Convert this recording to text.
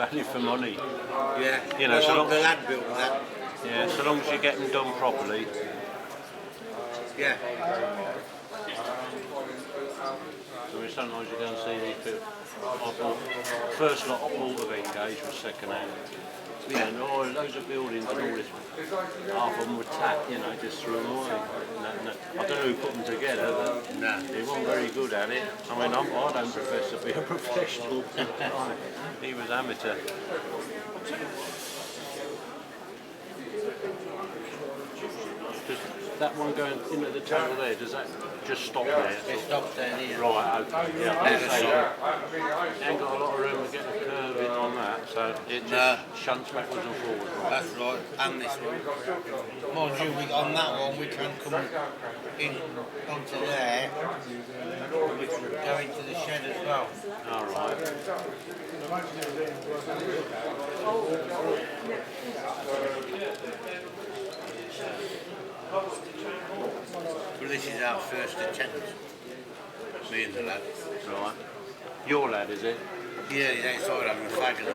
value for money. Yeah. You know, well, so long, the lad built that. yeah, so long as you get them done properly. Yeah. I mean, sometimes you go and see these people. I bought first lot I bought of Engage was second hand. Yeah. And loads of buildings and all this. Half of them were tapped, you know, just threw them away. I don't know who put them together, but No. he wasn't very good at it. I mean, I don't profess to be a professional. He was amateur. Does that one going into the tunnel there, does that just stop there? It stops down here. Right, okay, yeah. I There's a say, shop. ain't got a lot of room to get the curve in on that, so it just shunts backwards and forwards. Right? That's right, and this one. Mind you, on that one we can come in onto there, and we can go into the shed as well. All right. Well, this is our first attempt, me and the lad. Right. Your lad, is it? Yeah, they started having a fag.